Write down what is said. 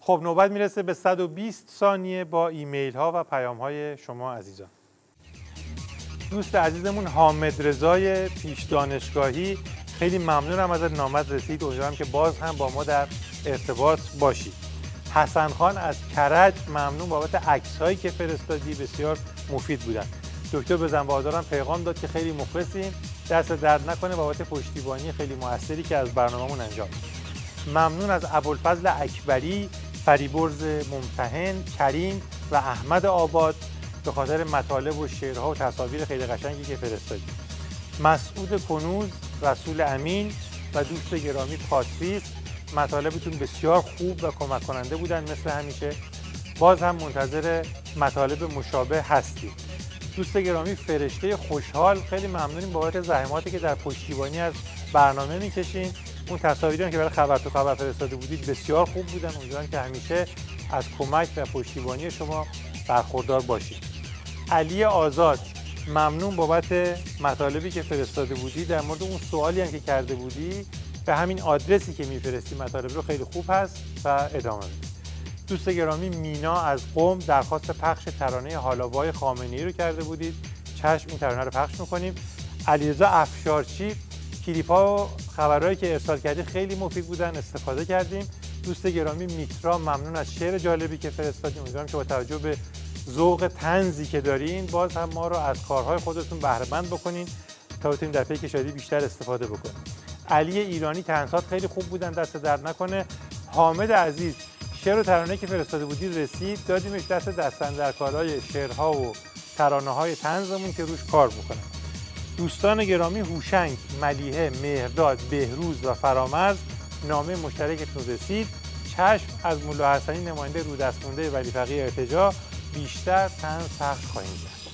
خب نوبت میرسه به 120 ثانیه با ایمیل ها و پیام های شما عزیزان. دوست عزیزمون حامد رضای پیش دانشگاهی، خیلی ممنونم ازت، نامت رسید، امیدوارم که باز هم با ما در ارتباط باشی. حسن خان از کرج، ممنون بابت عکس هایی که فرستادی، بسیار مفید بودن. دکتر بزنبازارم پیغام داد که خیلی مخلصیم، دست درد نکنه بابت پشتیبانی خیلی موثری که از برنامه‌مون انجام داد. ممنون از ابوالفضل اکبری، فریبرز ممتحن، کریم و احمد آباد به خاطر مطالب و شعرها و تصاویر خیلی قشنگی که فرستادید. مسعود کنوز، رسول امین و دوست گرامی پاتریس، مطالبتون بسیار خوب و کمک کننده بودن مثل همیشه. باز هم منتظر مطالب مشابه هستیم. دوست گرامی فرشته خوشحال، خیلی ممنونیم بابت زحماتی که در پشتیبانی از برنامه میکشین. اون تصاویری که برای خبر تو خبر فرستاده بودید بسیار خوب بودن. امیدوارم که همیشه از کمک و پشتیبانی شما برخوردار باشید. علی آزاد، ممنون بابت مطالبی که فرستاده بودی. در مورد اون سوالی هم که کرده بودی به همین آدرسی که میفرستی مطالب رو خیلی خوب هست و ادامه بده. دوست گرامی مینا از قم درخواست پخش ترانه حالاوای خامنه‌ای رو کرده بودید. چشم، این ترانه رو پخش می‌کنیم. علیرضا افشارچی، کلیپ‌ها و خبرهایی که ارسال کردی خیلی مفید بودن، استفاده کردیم. دوست گرامی میترا، ممنون از شعر جالبی که فرستادیم. امیدوارم که با توجه به ذوق طنزی که دارین باز هم ما رو از کارهای خودتون بهره مند بکنین تا بتونیم در پی کشادی بیشتر استفاده بکنیم. علی ایرانی، طنزات خیلی خوب بودن، دست درد نکنه. حامد عزیز، شعر و ترانه که فرستاده بودی رسید، دادیمش دست دست‌اندرکارهای شعرها و ترانه‌های طنزمون که روش کار میکنن. دوستان گرامی هوشنگ، ملیحه، مهرداد، بهروز و فرامرز، نامه مشترکتون رسید. چشم، از مولا حسنی نماینده رودستمونده ولی فقیه ارتجاع، بیشتر طنز پخش خواهیم کرد.